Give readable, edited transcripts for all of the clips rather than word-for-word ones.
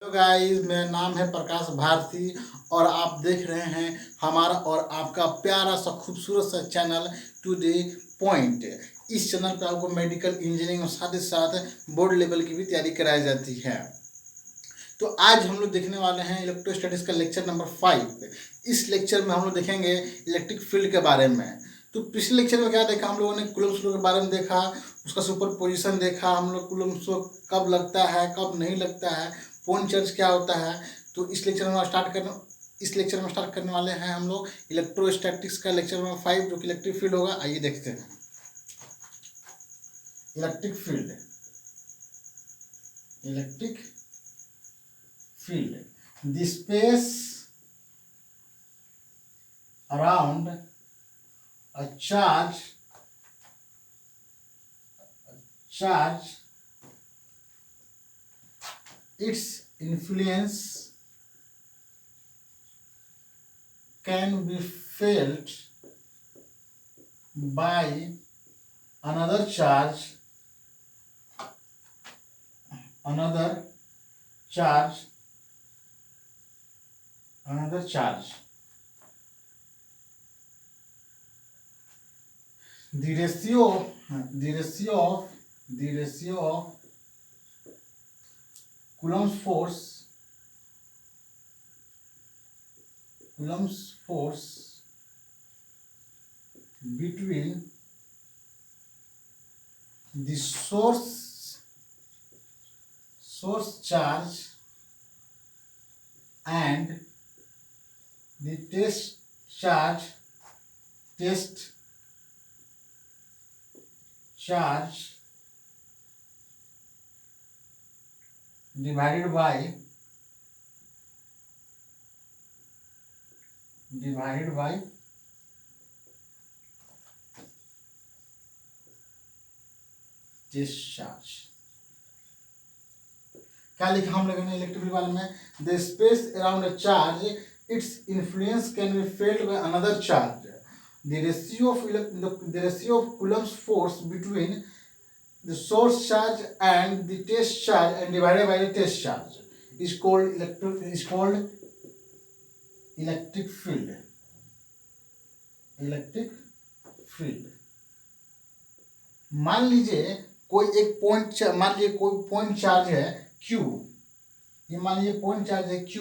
Hello guys, मेरा नाम है प्रकाश भारती और आप देख रहे हैं हमारा और आपका प्यारा सा खूबसूरत सा चैनल टू द पॉइंट। इस चैनल पर आपको मेडिकल इंजीनियरिंग और साथ ही साथ बोर्ड लेवल की भी तैयारी कराई जाती है। तो आज हम लोग देखने वाले हैं इलेक्ट्रोस्टैटिक्स का लेक्चर नंबर 5। इस लेक्चर में हम लोग देखेंगे इलेक्ट्रिक फील्ड के बारे में। तो पिछले लेक्चर में क्या देखा हम लोगों ने, कूलम्ब्स लॉ के बारे में देखा, उसका सुपर पोजिशन देखा हम लोग, कूलम्ब्स लॉ कब लगता है कब नहीं लगता है, पॉइंट चार्ज क्या होता है। तो इस लेक्चर में स्टार्ट करने वाले हैं हम लोग इलेक्ट्रोस्टैटिक्स का लेक्चर नंबर 5, जो कि इलेक्ट्रिक फील्ड होगा। आइए देखते हैं electric field. The space around a charge its influence can be felt by another charge The ratio of Coulomb's force between the source charge and the test charge divided by test charge। क्या लिखा हम लोगों ने electric field वाले में? The space around a charge its influence can be felt by another charge. The ratio of Coulomb's force between the source charge and the test charge and divided by the test charge is called electric field। मान लीजिए कोई point charge है Q, ये मान लीजिए point charge है Q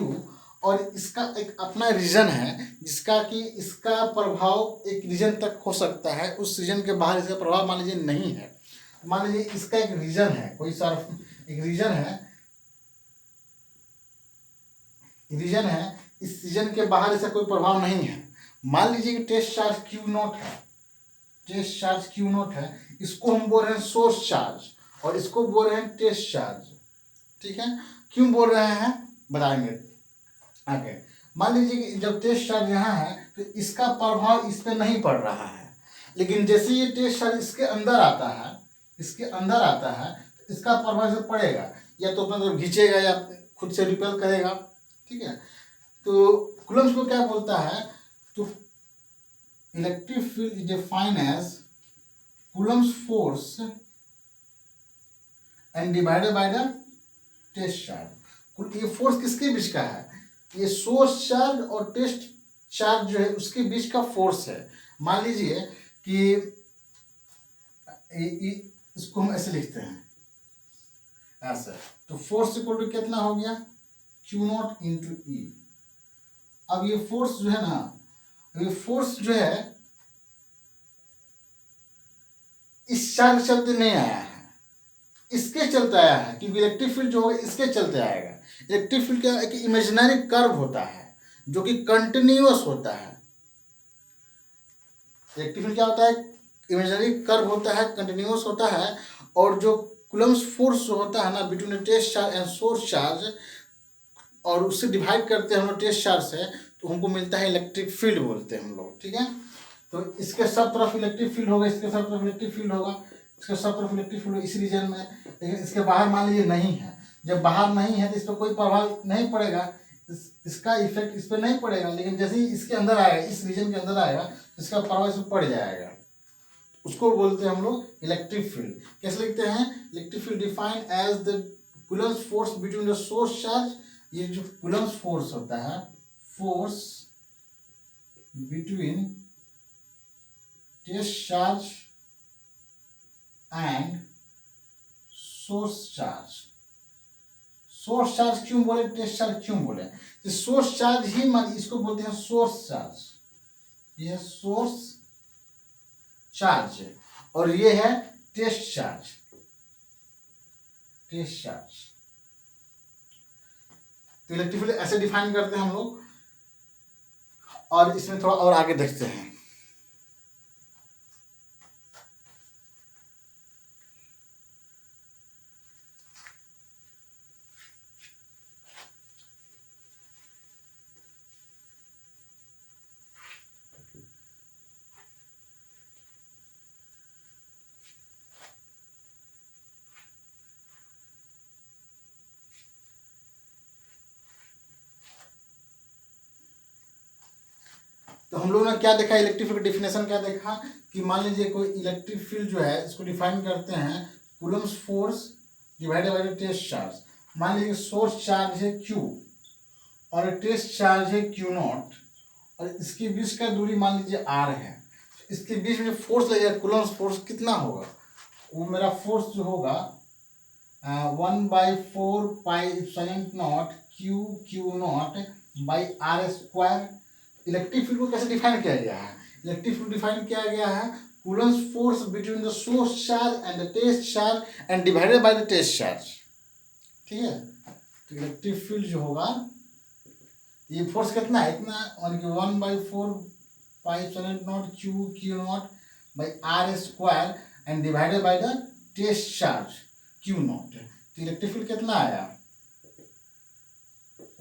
और इसका एक अपना रीजन है जिसका कि इसका प्रभाव एक रीजन तक हो सकता है, उस रीजन के बाहर इसका प्रभाव मान लीजिए नहीं है। मान लीजिए इसका एक रीजन है, एक रीजन है, इस रीजन के बाहर इसका कोई प्रभाव नहीं है। मान लीजिए कि टेस्ट चार्ज Q नॉट है, इसको हम बोल रहे हैं सोर्स चार्ज और इसको बोल रहे हैं टेस्ट चार्ज। ठीक है, क्यों बोल रहे हैं बताएंगे आगे। मान लीजिए कि जब टेस्ट चार्ज यहाँ है तो इसका प्रभाव इस पे नहीं पड़ रहा है, लेकिन जैसे ये टेस्ट चार्ज इसके अंदर आता है तो इसका प्रभाव इसे पड़ेगा, या तो अपना तरफ खींचेगा या खुद से रिपेल करेगा। ठीक है, तो कूलम्ब्स को क्या बोलता है, तो electric field is defined as Coulomb's force and divided by the test charge। ये फोर्स किसके बीच का है? ये सोर्स चार्ज और टेस्ट चार्ज जो है उसके बीच का फोर्स है। मान लीजिए कि इसको हम ऐसे लिखते हैं ऐसे, तो फोर्स इक्वल टू कितना हो गया Q नॉट इंटू E। अब ये फोर्स जो है ना, ये फोर्स जो है इस चार्ज शब्द नहीं आया है, इसके चलते आया है, क्योंकि इलेक्ट्रिक फील्ड जो होगा इसके चलते आएगा। इलेक्ट्रिक फील्ड क्या एक इमेजिनरी कर्व होता है जो कि कंटिन्यूअस होता है। इलेक्ट्रिक फील्ड क्या होता है? इमेजिनरी कर्व होता है, कंटिन्यूअस होता है। और जो कूलम्ब्स फोर्स जो होता है ना between test charge and source charge, और उससे डिवाइड करते हैं हम लोग टेस्ट चार्ज से, तो हमको मिलता है इलेक्ट्रिक फील्ड बोलते हैं हम लोग। ठीक है, तो इसके सब तरफ इलेक्ट्रिक फील्ड होगा, इसके सब तरफ इलेक्ट्रिक फील्ड होगा, इसके सब तरफ इलेक्ट्रिक फील्ड इस रीजन में, लेकिन इसके बाहर मान लीजिए नहीं है। जब बाहर नहीं है तो इस पर कोई प्रभाव नहीं पड़ेगा, इसका इफेक्ट इस पर नहीं पड़ेगा, लेकिन जैसे ही इसके अंदर आएगा, इस रीजन के अंदर आएगा, इसका प्रभाव इस पर पड़ जाएगा। उसको बोलते हैं हम लोग इलेक्ट्रिक फील्ड। कैसे लिखते हैं? Electric field defined as the Coulomb's force between the source charge ये जो कूलम्स फोर्स होता है, force between test charge and source charge. Source charge क्यों बोले, टेस्ट चार्ज क्यों बोले? तो सोर्स चार्ज ही मान, इसको बोलते हैं सोर्स चार्ज, ये सोर्स चार्ज और ये है टेस्ट चार्ज। टेस्ट चार्ज तो इलेक्ट्रिक फील्ड ऐसे डिफाइन करते हैं हम लोग, और इसमें थोड़ा और आगे देखते हैं। तो हम लोग ने क्या देखा, इलेक्ट्रिक फील्ड का डिफिनेशन क्या देखा कि मान लीजिए कोई इलेक्ट्रिक फील्ड जो है इसको डिफाइन करते हैं Coulomb's force divided by test charge. मान लीजिए सोर्स चार्ज है Q और टेस्ट चार्ज है Q नॉट, और इसके बीच का दूरी मान लीजिए R है। इसके बीच में जो फोर्स लगेगा कूलम्स फोर्स कितना होगा, वो मेरा फोर्स जो होगा 1/4 pi epsilon naught Q naught by R square. Electric field को कैसे डिफाइन किया गया है, इलेक्ट्रिक फील्ड डिफाइन किया गया है Coulomb's force between the source charge and the test charge and divided by the test charge. ठीक है, तो इलेक्ट्रिक फील्ड जो होगा, ये फोर्स कितना है, इतना मतलब कि 1/4 pi epsilon naught Q naught by R square and divided by the test charge Q naught. तो इलेक्ट्रिक फील्ड कितना आया,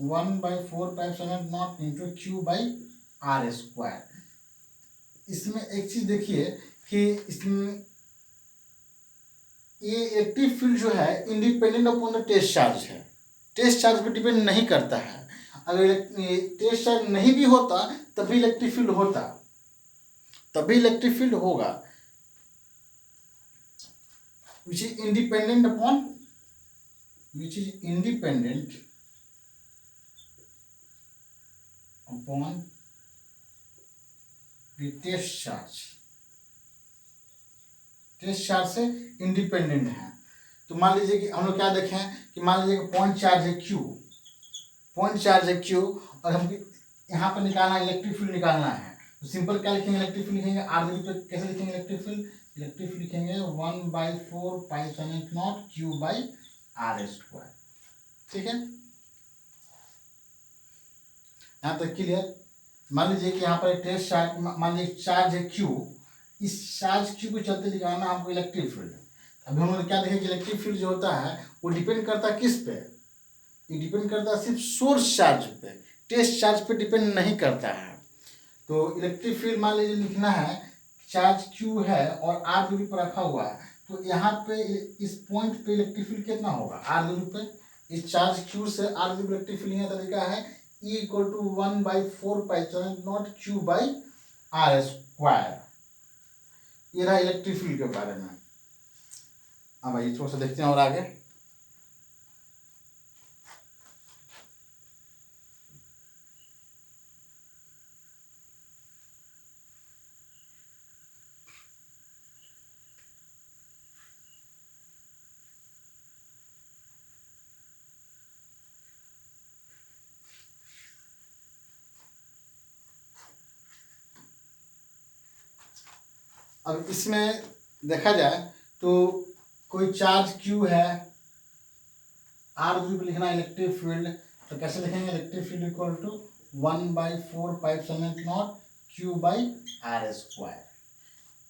1/4 pi epsilon naught into Q by R square. इसमें एक चीज देखिए कि इसमें ये इलेक्ट्रिक फील्ड जो है independent upon the test charge है, टेस्ट चार्ज पे डिपेंड नहीं करता है। अगर टेस्ट चार्ज नहीं भी होता तभी इलेक्ट्रिक फील्ड होता, तभी इलेक्ट्रिक फील्ड होगा, which is independent upon, which is independent upon the test charge. Test charge से इंडिपेंडेंट है। तो मान लीजिए कि हम लोग क्या देखें कि मान लीजिए कि पॉइंट चार्ज है Q, पॉइंट चार्ज है Q, और हम यहाँ पर निकालना इलेक्ट्रिक फील्ड निकालना है। तो सिंपल क्या लिखेंगे, इलेक्ट्रिक फील्ड लिखेंगे R पे कैसे लिखेंगे इलेक्ट्रिक फील्ड, इलेक्ट्रिक फील्ड लिखेंगे 1/4 pi epsilon naught Q by R square. ठीक है, यहाँ तक क्लियर। मान लीजिए कि यहाँ पर टेस्ट चार्ज, मान लीजिए चार्ज है Q, इस चार्ज Q को चलते दिखाना हमको इलेक्ट्रिक फील्ड। अभी हम लोग क्या देखें कि इलेक्ट्रिक फील्ड जो होता है वो डिपेंड करता है किस पे, ये डिपेंड करता है सिर्फ सोर्स चार्ज पे, टेस्ट चार्ज पे डिपेंड नहीं करता है। तो इलेक्ट्रिक फील्ड मान लीजिए लिखना है, चार्ज Q है और R दूरी पर रखा हुआ है, तो यहाँ पे इस पॉइंट पे इलेक्ट्रिक फील्ड कितना होगा, R दूरी पे। इस चार्ज Q से R दूरी इलेक्ट्रिक फील्ड का तरीका है E = 1/4 pi epsilon naught Q by R square. ये रहा इलेक्ट्रिक फील्ड के बारे में। अब भाई थोड़ा सा देखते हैं और आगे। अब इसमें देखा जाए तो कोई चार्ज Q है, R दूरी पर लिखना इलेक्ट्रिक फील्ड, तो कैसे लिखेंगे, electric field equal to 1/4 pi epsilon naught Q by R square.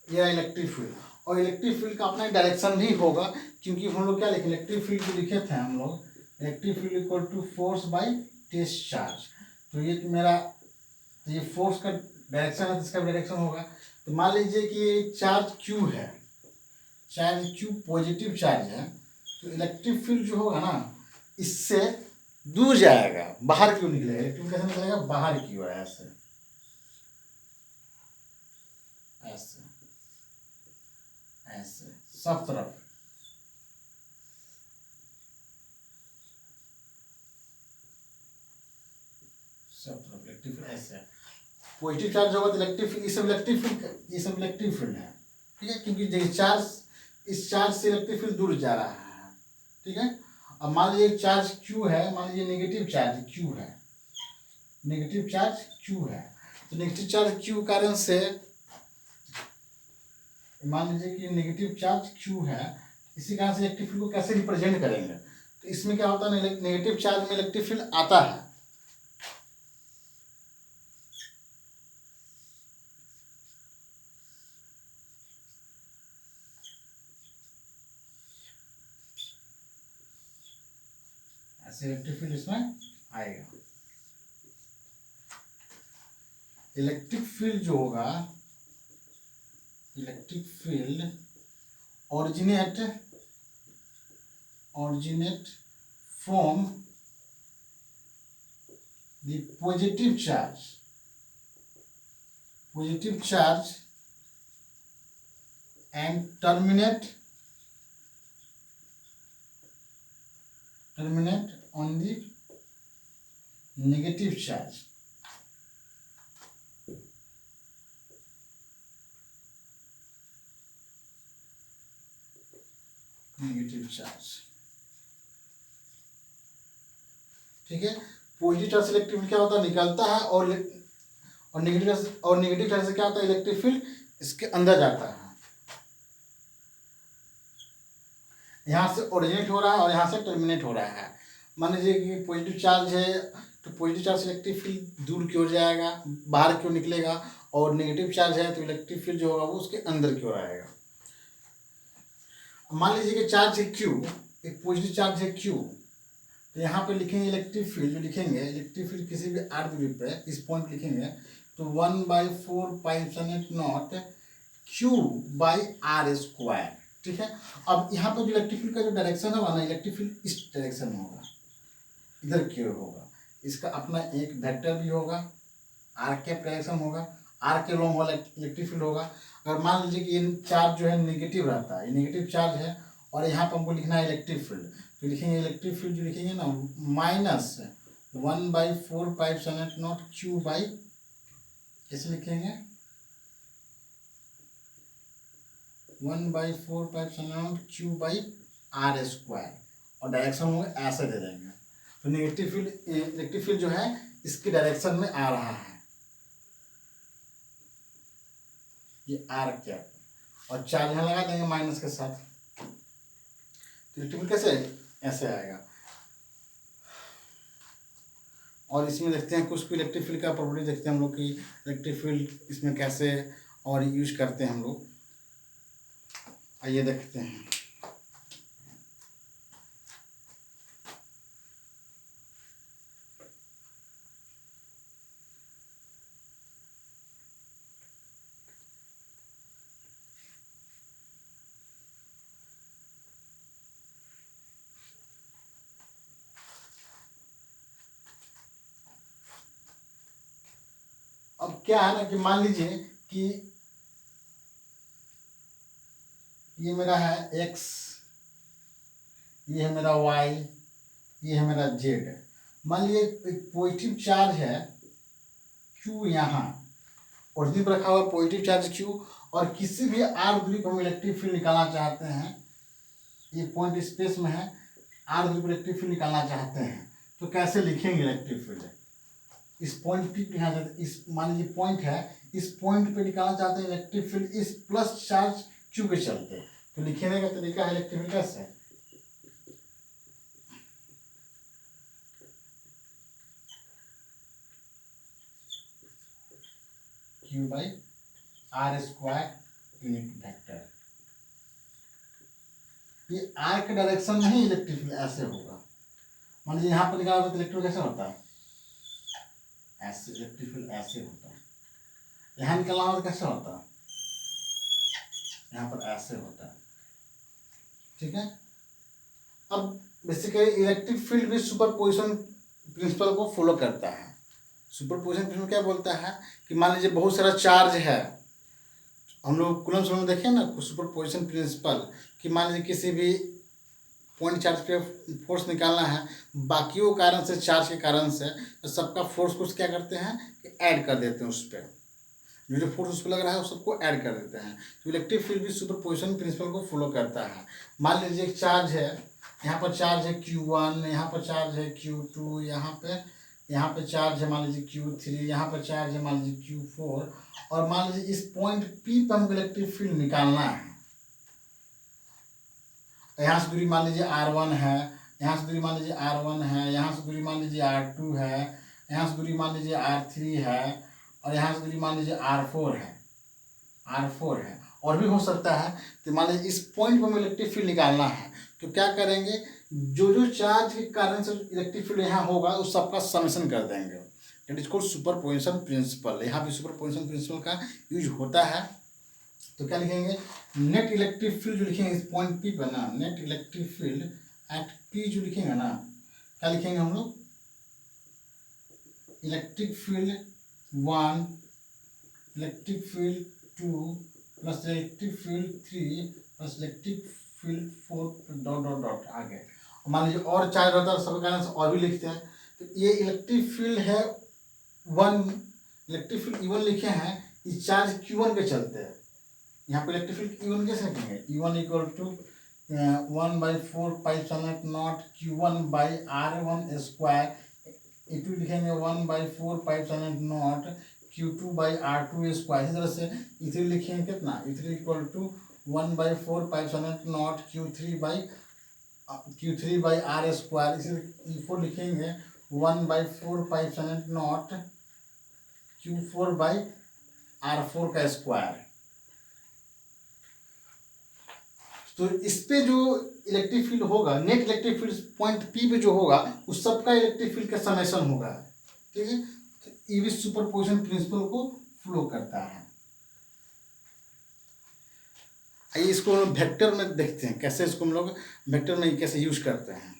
यह इलेक्ट्रिक फील्ड, और इलेक्ट्रिक फील्ड का अपना डायरेक्शन भी होगा, क्योंकि हम लोग क्या लिखे, इलेक्ट्रिक फील्ड को लिखे थे हम लोग, electric field equal to force by test charge. तो ये मेरा, तो ये फोर्स का डायरेक्शन है, तो इसका डायरेक्शन होगा। तो मान लीजिए कि ये चार्ज Q है, चार्ज Q पॉजिटिव चार्ज है, तो इलेक्ट्रिक फील्ड जो होगा ना इससे दूर जाएगा, बाहर क्यों निकलेगा, इलेक्ट्रिक कैसे निकलेगा, बाहर की ओर, ऐसे ऐसे ऐसे सब तरफ। सब तरफ इलेक्ट्रिक फील्ड ऐसे है। पॉजिटिव चार्ज होगा तो इलेक्ट्रिक फील्ड, ये सब इलेक्ट्रिक फील्ड, ये सब इलेक्ट्रिक फील्ड है, ठीक है, क्योंकि देखिए चार्ज, इस चार्ज से इलेक्ट्रिक फील्ड दूर जा रहा है, ठीक है। अब मान लीजिए चार्ज Q है, मान लीजिए नेगेटिव चार्ज Q है, नेगेटिव चार्ज Q है, तो नेगेटिव चार्ज Q कारण से मान लीजिए कि नेगेटिव चार्ज Q है, इसी कारण से इलेक्ट्रिक फील्ड को कैसे रिप्रेजेंट करेंगे, तो इसमें क्या होता है, नेगेटिव चार्ज में इलेक्ट्रिक फील्ड आता है, ऐसे इलेक्ट्रिक फील्ड इसमें आएगा। इलेक्ट्रिक फील्ड जो होगा, electric field originate from the positive charge and terminate on the negative charge. Negative charge, ठीक है। पॉजिटिव चार्ज से इलेक्ट्रिक फील्ड क्या होता है, निकलता है, और नेगेटिव चार्ज से क्या होता है, इलेक्ट्रिक फील्ड इसके अंदर जाता है, यहाँ से ओरिजिनेट हो रहा है और यहाँ से टर्मिनेट हो रहा है। मान लीजिए कि पॉजिटिव चार्ज है, तो पॉजिटिव चार्ज से इलेक्ट्रिक फील्ड दूर की ओर जाएगा, बाहर की ओर निकलेगा, और नेगेटिव चार्ज है तो इलेक्ट्रिक फील्ड जो होगा वो उसके अंदर की ओर आएगा। मान लीजिए कि चार्ज है Q, एक पॉजिटिव चार्ज है Q, तो यहाँ पे लिखेंगे इलेक्ट्रिक फील्ड, जो लिखेंगे इलेक्ट्रिक फील्ड किसी भी r दूरी पे इस पॉइंट लिखेंगे, तो 1/4 πε0 Q/r², ठीक है। अब यहाँ पर जो इलेक्ट्रिक फील्ड का जो डायरेक्शन होगा ना, इलेक्ट्रिक फील्ड इस डायरेक्शन में होगा, इधर की ओर होगा, इसका अपना एक वेक्टर भी होगा, r के डायरेक्शन होगा, r के लॉन्ग वाला इलेक्ट्रिक फील्ड होगा। अगर मान लीजिए कि ये चार्ज जो है नेगेटिव रहता है, ये नेगेटिव चार्ज है, और यहाँ पर हमको लिखना है इलेक्ट्रिक फील्ड, तो लिखेंगे इलेक्ट्रिक फील्ड जो लिखेंगे ना, -1/4 πε0 Q बाई, कैसे लिखेंगे, 1/4 πε0 Q/r², और डायरेक्शन में ऐसे दे देंगे, तो नेगेटिव फील्ड, इलेक्ट्रिक फील्ड जो है इसके डायरेक्शन में आ रहा है, ये आर कैप, और चार्ज यहाँ लगा देंगे माइनस के साथ, तो इलेक्ट्रिक फील्ड कैसे ऐसे आएगा। और इसमें देखते हैं कुछ इलेक्ट्रिक फील्ड का प्रॉपर्टी देखते हैं हम लोग कि इलेक्ट्रिक फील्ड इसमें कैसे और यूज करते हैं हम लोग, आइए देखते हैं। अब क्या है ना कि मान लीजिए कि ये मेरा है x, ये है मेरा y, ये है मेरा z। मान लीजिए एक पॉजिटिव चार्ज है q, यहाँ ओरिजिन पर रखा हुआ पॉजिटिव चार्ज q, और किसी भी r दूरी पर हम इलेक्ट्रिक फील्ड निकालना चाहते हैं, ये पॉइंट स्पेस में है, r दूरी पर इलेक्ट्रिक फील्ड निकालना चाहते हैं, तो कैसे लिखेंगे इलेक्ट्रिक फील्ड, इस पॉइंट पे यहाँ जाते, इस मान लीजिए पॉइंट है, इस पॉइंट पे निकालना चाहते हैं इलेक्ट्रिक फील्ड इस प्लस चार्ज Q के चलते, तो लिखने का तरीका है इलेक्ट्रिक फील्ड कैसे, Q/r² यूनिट वेक्टर, ये r के डायरेक्शन में ही इलेक्ट्रिक फील्ड ऐसे होगा। मान लीजिए यहाँ पर निकाला तो इलेक्ट्रिक कैसे होता है, ऐसे, इलेक्ट्रिक फील्ड ऐसे होता है, यहाँ निकलना हो तो कैसे होता है, यहाँ पर ऐसे होता है, ठीक है। अब बेसिकली इलेक्ट्रिक फील्ड भी सुपरपोजिशन प्रिंसिपल को फॉलो करता है। सुपरपोजिशन प्रिंसिपल क्या बोलता है कि मान लीजिए बहुत सारा चार्ज है, हम लोग कूलम्ब में देखें ना सुपरपोजिशन प्रिंसिपल, कि मान लीजिए किसी भी पॉइंट चार्ज पे फोर्स निकालना है, बाकियों कारण से, चार्ज के कारण से, तो सबका फोर्स को क्या करते हैं कि ऐड कर देते हैं उस पर, जो फोर्स उस पर लग रहा है उस सबको ऐड कर देते हैं। तो इलेक्ट्रिक फील्ड भी सुपरपोजिशन प्रिंसिपल को फॉलो करता है। मान लीजिए एक चार्ज है, यहाँ पर चार्ज है Q1, यहाँ पर चार्ज है Q2, यहाँ पे चार्ज है मान लीजिए Q3, यहाँ पर चार्ज है मान लीजिए Q4, और मान लीजिए इस पॉइंट P पर हमको इलेक्ट्रिक फील्ड निकालना है। यहाँ से दूरी मान लीजिए R1 है, यहाँ से दूरी मान लीजिए R1 है, यहाँ से दूरी मान लीजिए R2 है, यहाँ से दूरी मान लीजिए R3 है, और यहाँ से दूरी मान लीजिए R4 है, और भी हो सकता है। तो मान लीजिए इस पॉइंट पर हमें इलेक्ट्रिक फील्ड निकालना है, तो क्या करेंगे, जो जो चार्ज के कारण से इलेक्ट्रिक फील्ड यहाँ होगा उस सबका समेशन कर देंगे। That is called superposition principle. यहाँ भी सुपरपोजिशन प्रिंसिपल का यूज होता है। तो क्या लिखेंगे, नेट इलेक्ट्रिक फील्ड जो लिखेंगे इस पॉइंट P पर ना, net electric field at P जो लिखेंगे ना, क्या लिखेंगे हम लोग, electric field 1, electric field 2 plus electric field 3 plus electric field 4 dot dot dot आगे। मान लीजिए और चार्ज रहता है सब कारण से और भी लिखते हैं। तो ये इलेक्ट्रिक फील्ड है 1, इलेक्ट्रिक फील्ड E1 लिखे हैं, इस चार्ज Q1 के चलते हैं। यहाँ पे इलेक्ट्रिक फील्ड E1 कैसे लिखेंगे, E1 equal to 1/4 pi naught Q1 by R1 square, E2 लिखेंगे 1/4 pi not Q2 by R2 square. इसी तरह से E3 लिखेंगे कितना, E3 equal to 1/4 pi naught Q3 by R square. इसी E4 लिखेंगे 1/4 pi not Q4 by R4 का square. तो इस पे जो इलेक्ट्रिक फील्ड होगा, net electric field point P पे जो होगा उस सबका इलेक्ट्रिक फील्ड का समेशन होगा। ठीक है, तो ये भी सुपरपोजिशन प्रिंसिपल को फ्लो करता है। आइए इसको हम वेक्टर में देखते हैं, कैसे इसको हम लोग वेक्टर में कैसे यूज करते हैं।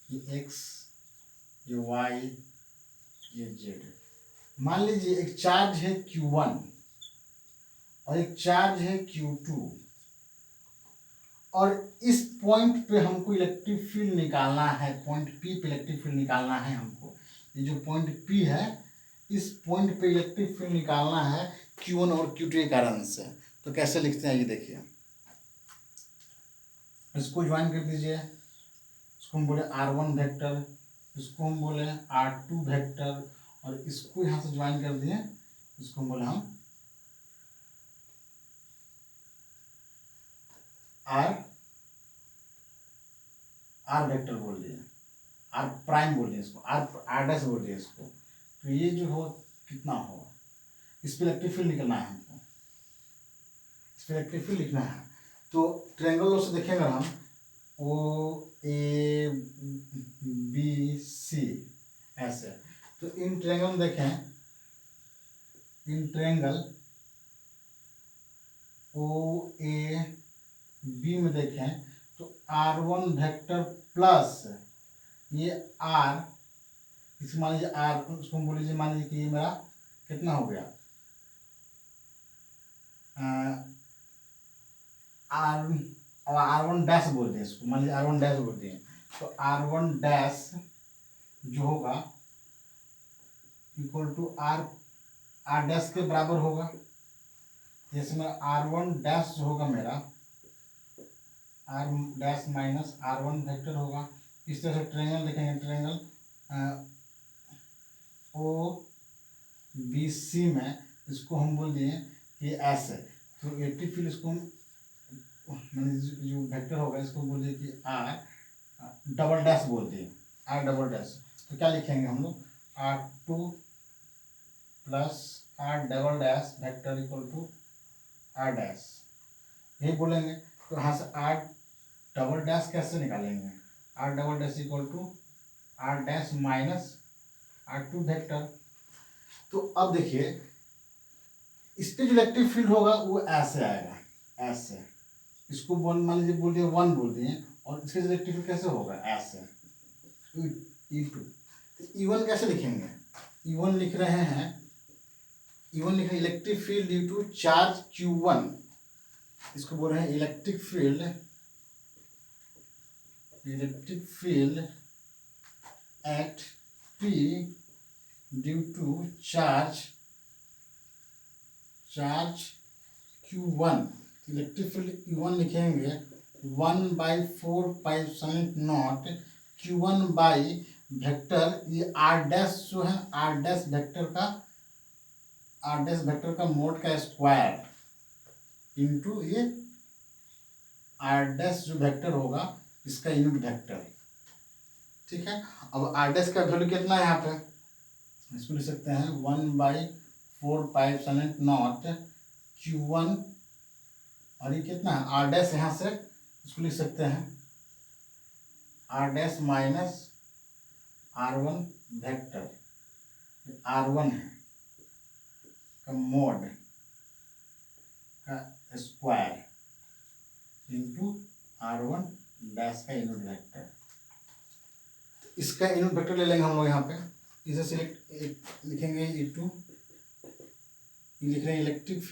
ये x, ये y, ये z। मान लीजिए एक चार्ज है Q1 और एक चार्ज है Q2, और इस पॉइंट पे हमको इलेक्ट्रिक फील्ड निकालना है, पॉइंट P पे इलेक्ट्रिक फील्ड निकालना है हमको। ये जो पॉइंट P है, इस पॉइंट पे इलेक्ट्रिक फील्ड निकालना है Q1 और Q2 के कारण से। तो कैसे लिखते हैं ये देखिए, इसको ज्वाइन कर दीजिए, इसको हम बोले R1 वेक्टर, इसको हम बोले R2 वेक्टर, और इसको यहाँ से ज्वाइन कर दिए, इसको हम बोले हम R वेक्टर बोल दिए, R प्राइम बोल दिए, इसको R डैश बोल दिए इसको। तो ये जो हो कितना होगा, इस पर इलेक्ट्रिक फील्ड निकलना है हमको, इस पर इलेक्ट्रिक फील्ड लिखना है। तो ट्रायंगल लॉ से देखेंगे हम, OABC ऐसे। तो इन ट्रायंगल में देखें, इन ट्रायंगल OAB में देखें तो R1 वेक्टर प्लस ये R, इस मान लीजिए R, उसको बोल लीजिए, मान लीजिए कि ये मेरा कितना हो गया, R1 डैश बोल दिए इसको, मान लीजिए R1 डैश बोल दिए। तो R1 डैश जो होगा इक्वल टू R डैश के बराबर होगा। जैसे मेरा R1 डैश जो होगा मेरा R dash minus R1 vector होगा। इस तरह से ट्रायंगल देखेंगे, ट्रायंगल OBC में इसको हम बोल दिए कि ऐसे। तो इलेक्ट्रिक फील्ड इसको मैंने जो वेक्टर होगा इसको बोल दिए कि R डबल डैश बोल दिए, R डबल डैश। तो क्या लिखेंगे हम लोग, R2 plus R double dash vector equal to R dash, यही बोलेंगे। तो यहाँ से R डबल डैश कैसे निकालेंगे, R double dash equal to R dash minus R2 vector. तो अब देखिए इस पे जो इलेक्ट्रिक फील्ड होगा वो ऐसे आएगा, ऐसे। इसको मान लीजिए बोल दिए 1 बोल दिए, और इसके इलेक्ट्रिक फील्ड कैसे होगा, ऐसे E2। तो E1 कैसे लिखेंगे, E1 लिख रहे हैं, E1 लिख रहे हैं electric field due to charge Q1। इसको बोल रहे हैं electric field at P due to charge Q1। Electric field E1 लिखेंगे 1/4π0 Q1 बाई वेक्टर, ये R डैश जो है, R डैश वेक्टर का मोड का स्क्वायर इंटू ये R डैश जो वेक्टर होगा इसका यूनिट वेक्टर। ठीक है, अब R डैश का वैल्यू कितना है यहाँ पे, इसको लिख सकते हैं 1/4π0 Q1, और ये कितना है R डैश, यहाँ से इसको लिख सकते हैं R dash minus R1 vector, R1 है का मोड का स्क्वायर इंटू R1 डैश का यूनिट वेक्टर। इसका यूनिट वेक्टर ले लेंगे हम लोग यहाँ पे, इसे सिलेक्ट लिखेंगे E2, ये लिख रहे हैं electric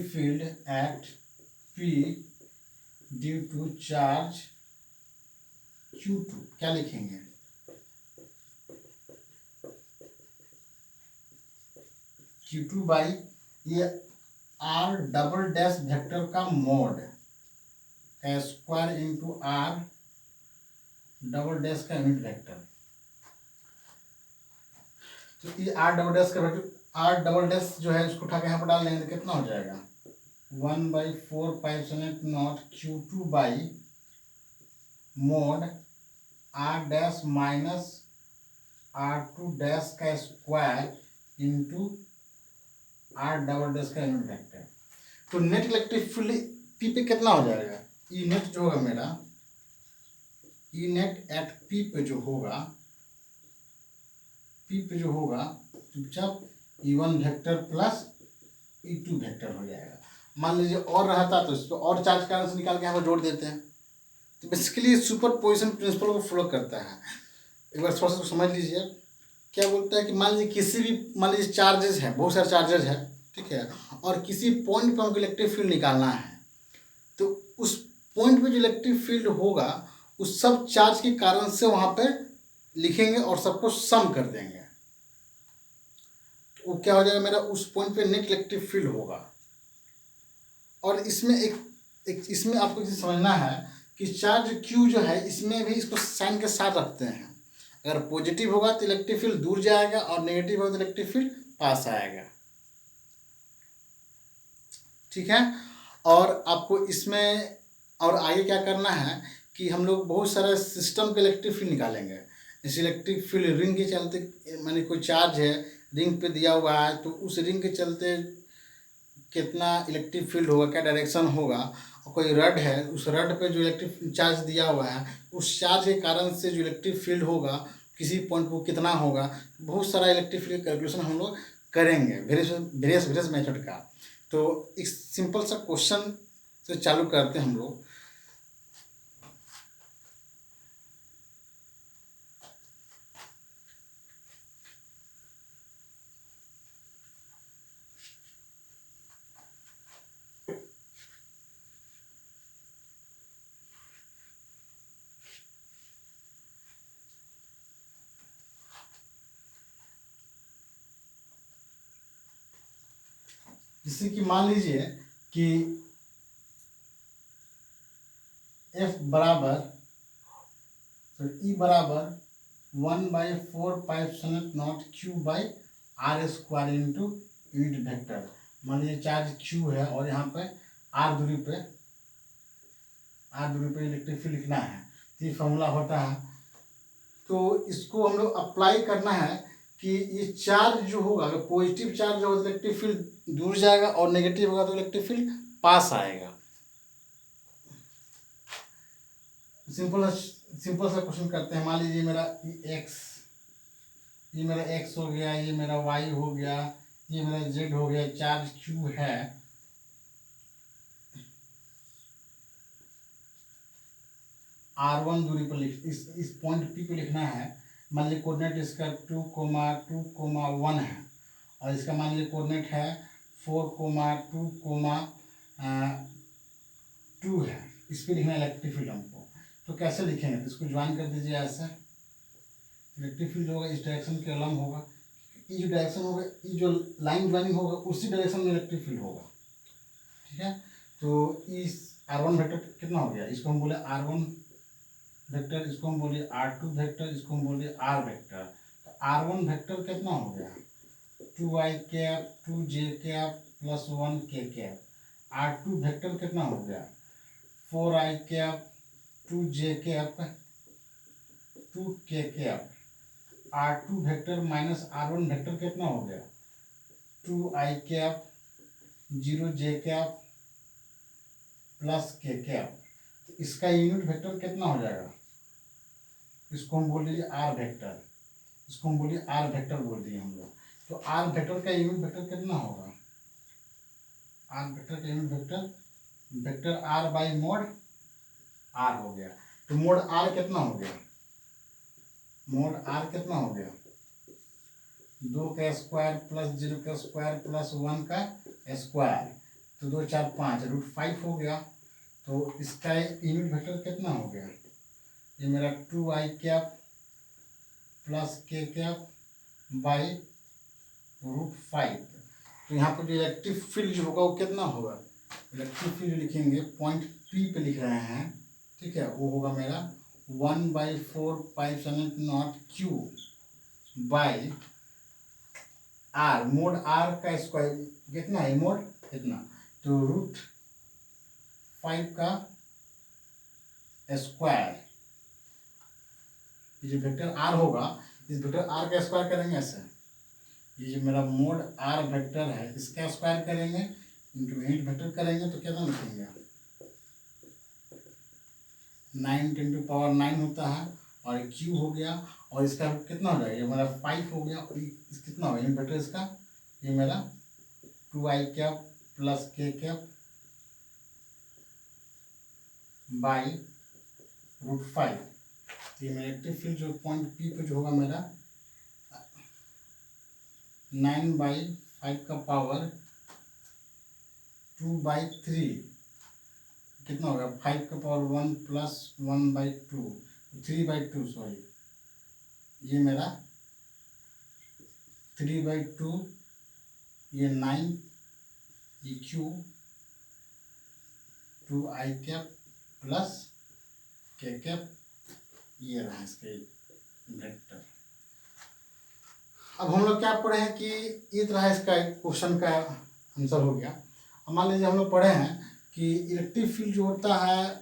field at P due to charge Q2। क्या लिखेंगे, Q2 बाई ये R डबल डैश वेक्टर का मोड का square into R double dash का यूनिट वेक्टर। तो ये R डबल डैश का वेक्टर, R डबल डैश जो है इसको उठा के यहाँ पर डाल देंगे तो कितना हो जाएगा 1/4π0 Q2 by mod R dash minus R2 dash का square into R double dash का यूनिट वेक्टर। तो नेट इलेक्ट्रिक फील्ड P पे कितना हो जाएगा, ई नेट जो होगा मेरा, ई नेट एट P पे जो होगा, P पे जो होगा चुपचाप E1 vector plus E2 vector हो जाएगा। मान लीजिए और रहता तो इसको और चार्ज कारण से निकाल के यहाँ पर जोड़ देते हैं। तो बेसिकली सुपरपोजिशन प्रिंसिपल को फॉलो करता है। एक बार थोड़ा सा समझ लीजिए, क्या बोलता है कि मान लीजिए किसी भी, मान लीजिए चार्जेस हैं, बहुत सारे चार्जेस हैं, ठीक है, और किसी पॉइंट पर हमको इलेक्ट्रिक फील्ड निकालना है, तो उस पॉइंट पे जो इलेक्ट्रिक फील्ड होगा उस सब चार्ज के कारण से वहाँ पे लिखेंगे और सबको सम कर देंगे, वो क्या हो जाएगा मेरा, उस पॉइंट पे नेट इलेक्ट्रिक फील्ड होगा। और इसमें एक इसमें आपको समझना है कि चार्ज Q जो है इसमें भी इसको साइन के साथ रखते हैं। अगर पॉजिटिव होगा तो इलेक्ट्रिक फील्ड दूर जाएगा और नेगेटिव होगा तो इलेक्ट्रिक फील्ड पास आएगा। ठीक है, और आपको इसमें और आगे क्या करना है कि हम लोग बहुत सारे सिस्टम के इलेक्ट्रिक फील्ड निकालेंगे। इस इलेक्ट्रिक फील्ड रिंग के चलते, माने कोई चार्ज है रिंग पे दिया हुआ है, तो उस रिंग के चलते कितना इलेक्ट्रिक फील्ड होगा, क्या डायरेक्शन होगा, और कोई रड है उस रड पे जो इलेक्ट्रिक चार्ज दिया हुआ है उस चार्ज के कारण से जो इलेक्ट्रिक फील्ड होगा किसी पॉइंट पर कितना होगा, बहुत सारा इलेक्ट्रिक फील्ड कैलकुलेशन हम लोग करेंगे वेरियस मेथड का। तो एक सिंपल सा क्वेश्चन से चालू करते हैं हम लोग। जिससे कि मान लीजिए कि F बराबर, तो E बराबर 1/4π0 Q by R square into unit vector. मान लीजिए चार्ज Q है और यहाँ पे R दूरी पे इलेक्ट्रिक फील्ड लिखना है, तो ये फॉर्मूला होता है। तो इसको हम लोग अप्लाई करना है कि ये चार्ज जो होगा, अगर पॉजिटिव चार्ज होगा तो इलेक्ट्रिक फील्ड दूर जाएगा और नेगेटिव होगा तो इलेक्ट्रिक फील्ड पास आएगा। सिंपल सिंपल सा क्वेश्चन करते हैं। मान लीजिए मेरा ये मेरा x हो गया, ये मेरा y हो गया, ये मेरा z हो गया, चार्ज q है। r1 दूरी पर इस पॉइंट P को लिखना है। मान लीजिए कोऑर्डिनेट इसका 2,2,1 है और इसका मान लीजिए कोऑर्डिनेट है 4,2,2 है। इस पर लिखना है इलेक्ट्रिक फील्ड हमको। तो कैसे लिखेंगे? तो इसको ज्वाइन कर दीजिए ऐसे। इलेक्ट्रिक फील्ड होगा इस डायरेक्शन के अलग होगा, ये जो डायरेक्शन होगा, ये जो लाइन ज्वाइनिंग होगा उसी डायरेक्शन में इलेक्ट्रिक फील्ड होगा। ठीक है, तो इस r1 वेक्टर कितना हो गया? इसको हम बोले r1 वेक्टर, इसको हम बोलिए r2 वेक्टर, इसको हम बोलिए r वेक्टर। तो r1 वेक्टर कितना हो गया? 2i cap 2j cap plus 1k cap. r2 vector कितना हो गया? 4i cap 2j cap 2k cap. r2 vector minus r1 vector कितना हो गया? 2i cap 0j cap plus k cap. तो इसका यूनिट वेक्टर कितना हो जाएगा? इसको हम बोल दीजिए r वेक्टर, इसको हम बोलिए r वेक्टर बोल दिए हम लोग। तो r वेक्टर का यूनिट वेक्टर कितना होगा? r वेक्टर का unit vector r by mod r हो गया। तो मोड r कितना हो गया? मोड r कितना हो गया? 2 का स्क्वायर प्लस 0 का स्क्वायर प्लस 1 का स्क्वायर। तो 2 4 5 √5 हो गया। तो इसका यूनिट वेक्टर कितना हो गया? ये मेरा 2i cap plus k cap by √5। तो यहाँ पर जो इलेक्ट्रिक फील्ड जो होगा वो कितना होगा? इलेक्ट्रिक फील्ड लिखेंगे पॉइंट P पे लिख रहे हैं, ठीक है, वो होगा मेरा 1/4 π/0 q by r। Mode r का स्क्वायर कितना है? मोड कितना? तो √5 का स्क्वायर। ये जो वेक्टर r होगा, इस वेक्टर r का स्क्वायर करेंगे ऐसे। ये जो मेरा मोड r वेक्टर है इसका स्क्वायर करेंगे इंटू यूनिट वेक्टर करेंगे तो कितना लिखेंगे? 9 × पावर 9 होता है और q हो गया। और इसका कितना हो जाएगा? ये मेरा 5 हो गया और कितना होगा यूनिट वेक्टर इसका? ये मेरा 2i cap plus k cap by √5। ये मेरा इलेक्ट्रिक फील्ड जो पॉइंट P पे जो होगा मेरा 9/5 का पावर 2/3 कितना होगा? 5 का पावर 1 प्लस 1/2 3/2 सॉरी। ये मेरा 3/2, ये 9, ये q 2i cap plus k cap. ये रहा इसके वेक्टर। अब हम लोग क्या पढ़े हैं कि ये तरह इसका क्वेश्चन का आंसर हो गया। अब मान लीजिए हम लोग पढ़े हैं कि इलेक्ट्रिक फील्ड जो होता है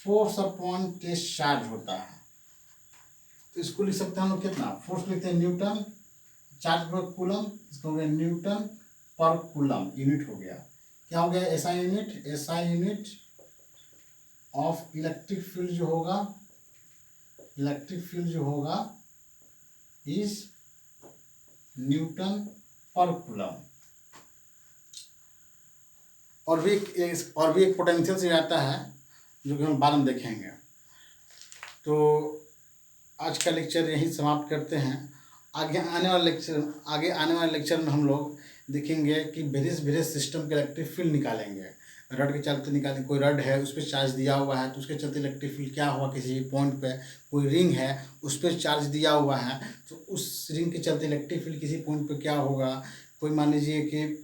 फोर्स अपॉन टेस्ट चार्ज होता है। तो इसको लिख सकते हैं हम लोग कितना? फोर्स लिखते हैं न्यूटन, चार्ज पर कूलम, इसको हो गया न्यूटन पर कूलम। यूनिट हो गया, क्या हो गया? SI unit. SI unit of electric field जो होगा, इलेक्ट्रिक फील्ड जो होगा इज न्यूटन पर कूलम। और भी एक पोटेंशियल से आता है जो कि हम बाद में देखेंगे। तो आज का लेक्चर यहीं समाप्त करते हैं। आगे आने वाले लेक्चर में हम लोग देखेंगे कि वेरियस सिस्टम के इलेक्ट्रिक फील्ड निकालेंगे। रड के चलते निकालेंगे। कोई रड है उस पर चार्ज दिया हुआ है तो उसके चलते इलेक्ट्रिक फील्ड क्या हुआ किसी पॉइंट पे। कोई रिंग है उस पर चार्ज दिया हुआ है तो उस रिंग के चलते इलेक्ट्रिक फील्ड किसी पॉइंट पे क्या होगा। कोई मान लीजिए कि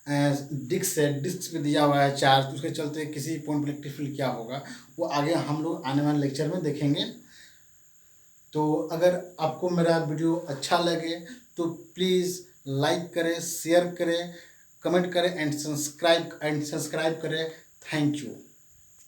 डिस्क है, डिस्क पे दिया हुआ है चार्ज तो उसके चलते किसी पॉइंट पर इलेक्ट्रिक फील्ड क्या होगा, वो आगे हम लोग आने वाले लेक्चर में देखेंगे। तो अगर आपको मेरा वीडियो अच्छा लगे तो प्लीज़ लाइक करें, शेयर करें, कमेंट करें एंड सब्सक्राइब करें। Thank you.